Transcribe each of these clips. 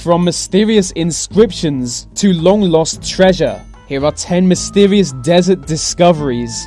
From mysterious inscriptions to long-lost treasure, here are 10 mysterious desert discoveries.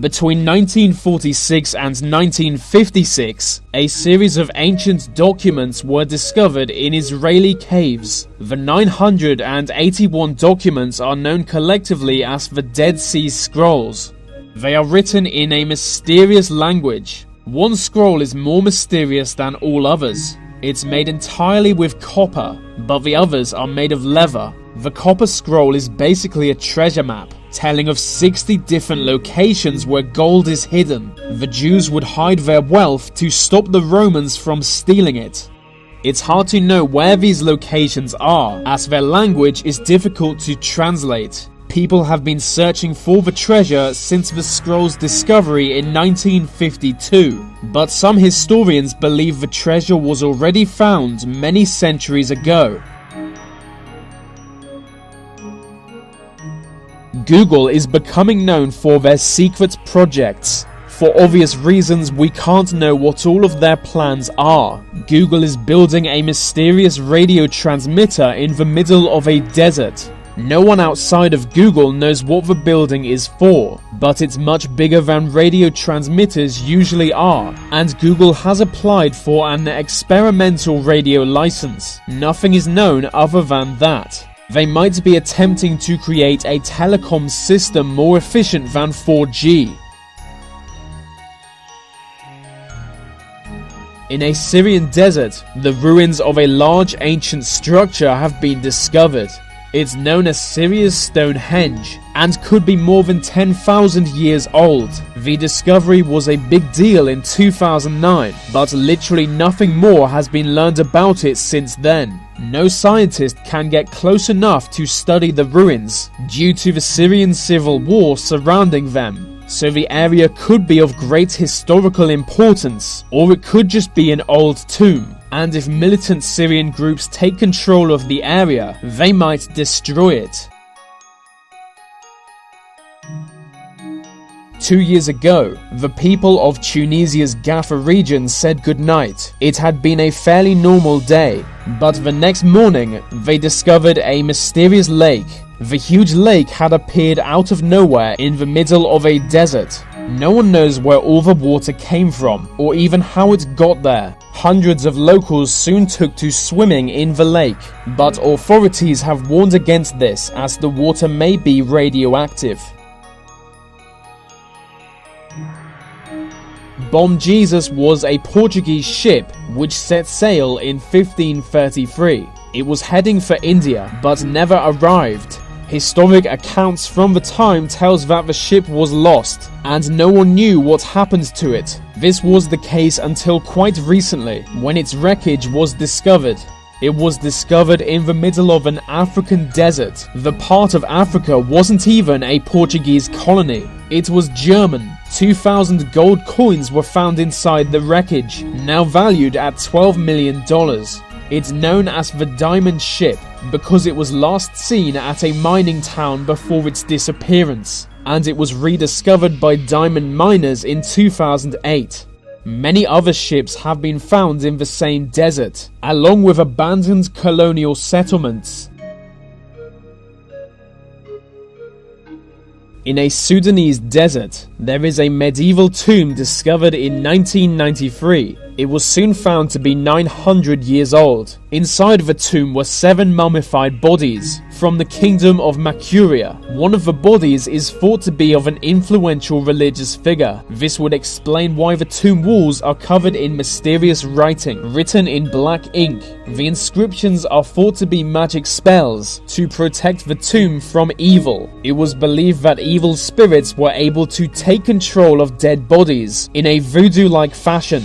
Between 1946 and 1956, a series of ancient documents were discovered in Israeli caves. The 981 documents are known collectively as the Dead Sea Scrolls. They are written in a mysterious language. One scroll is more mysterious than all others. It's made entirely with copper, but the others are made of leather. The copper scroll is basically a treasure map, telling of 60 different locations where gold is hidden. The Jews would hide their wealth to stop the Romans from stealing it. It's hard to know where these locations are, as their language is difficult to translate. People have been searching for the treasure since the scroll's discovery in 1952, but some historians believe the treasure was already found many centuries ago. Google is becoming known for their secret projects. For obvious reasons, we can't know what all of their plans are. Google is building a mysterious radio transmitter in the middle of a desert. No one outside of Google knows what the building is for, but it's much bigger than radio transmitters usually are, and Google has applied for an experimental radio license. Nothing is known other than that. They might be attempting to create a telecom system more efficient than 4G. In a Syrian desert, the ruins of a large ancient structure have been discovered. It's known as Syria's Stonehenge, and could be more than 10,000 years old. The discovery was a big deal in 2009, but literally nothing more has been learned about it since then. No scientist can get close enough to study the ruins, due to the Syrian civil war surrounding them. So the area could be of great historical importance, or it could just be an old tomb. And if militant Syrian groups take control of the area, they might destroy it. 2 years ago, the people of Tunisia's Gaffa region said goodnight. It had been a fairly normal day, but the next morning, they discovered a mysterious lake. The huge lake had appeared out of nowhere in the middle of a desert. No one knows where all the water came from, or even how it got there. Hundreds of locals soon took to swimming in the lake, but authorities have warned against this as the water may be radioactive. Bom Jesus was a Portuguese ship which set sail in 1533. It was heading for India, but never arrived. Historic accounts from the time tells that the ship was lost, and no one knew what happened to it. This was the case until quite recently, when its wreckage was discovered. It was discovered in the middle of an African desert. The part of Africa wasn't even a Portuguese colony. It was German. 2,000 gold coins were found inside the wreckage, now valued at $12 million. It's known as the Diamond Ship because it was last seen at a mining town before its disappearance, and it was rediscovered by diamond miners in 2008. Many other ships have been found in the same desert, along with abandoned colonial settlements. In a Sudanese desert, there is a medieval tomb discovered in 1993. It was soon found to be 900 years old. Inside the tomb were 7 mummified bodies from the kingdom of Makuria. One of the bodies is thought to be of an influential religious figure. This would explain why the tomb walls are covered in mysterious writing, written in black ink. The inscriptions are thought to be magic spells to protect the tomb from evil. It was believed that evil spirits were able to take control of dead bodies in a voodoo-like fashion.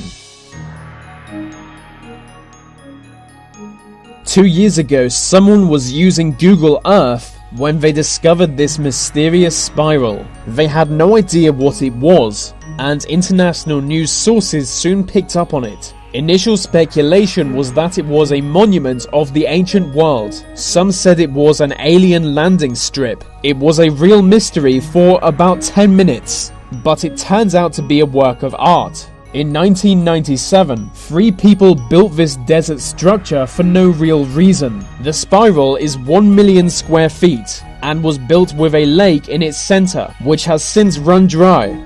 2 years ago, someone was using Google Earth when they discovered this mysterious spiral. They had no idea what it was, and international news sources soon picked up on it. Initial speculation was that it was a monument of the ancient world. Some said it was an alien landing strip. It was a real mystery for about 10 minutes, but it turns out to be a work of art. In 1997, 3 people built this desert structure for no real reason. The spiral is 1 million square feet and was built with a lake in its center, which has since run dry.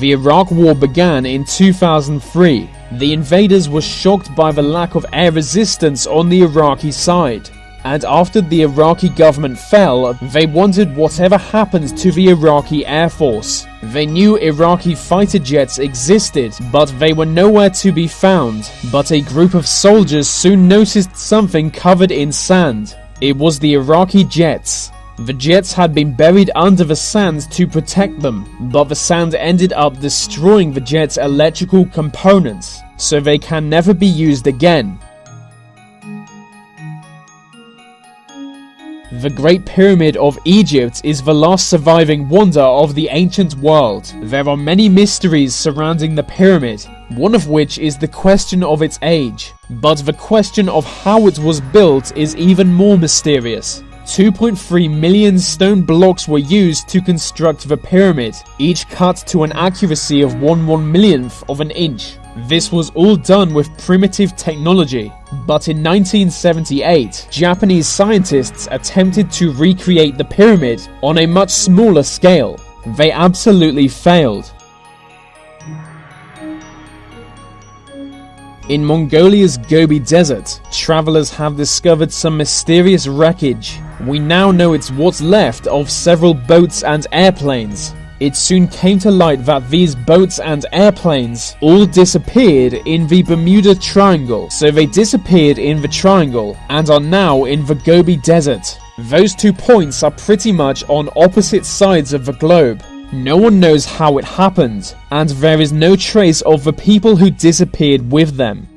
The Iraq War began in 2003. The invaders were shocked by the lack of air resistance on the Iraqi side. And after the Iraqi government fell, they wondered whatever happened to the Iraqi Air Force. They knew Iraqi fighter jets existed, but they were nowhere to be found. But a group of soldiers soon noticed something covered in sand. It was the Iraqi jets. The jets had been buried under the sand to protect them, but the sand ended up destroying the jet's electrical components, so they can never be used again. The Great Pyramid of Egypt is the last surviving wonder of the ancient world. There are many mysteries surrounding the pyramid, one of which is the question of its age. But the question of how it was built is even more mysterious. 2.3 million stone blocks were used to construct the pyramid, each cut to an accuracy of 1/1,000,000th of an inch. This was all done with primitive technology. But in 1978, Japanese scientists attempted to recreate the pyramid on a much smaller scale. They absolutely failed. In Mongolia's Gobi Desert, travelers have discovered some mysterious wreckage. We now know it's what's left of several boats and airplanes. It soon came to light that these boats and airplanes all disappeared in the Bermuda Triangle. So they disappeared in the triangle and are now in the Gobi Desert. Those 2 points are pretty much on opposite sides of the globe. No one knows how it happened, and there is no trace of the people who disappeared with them.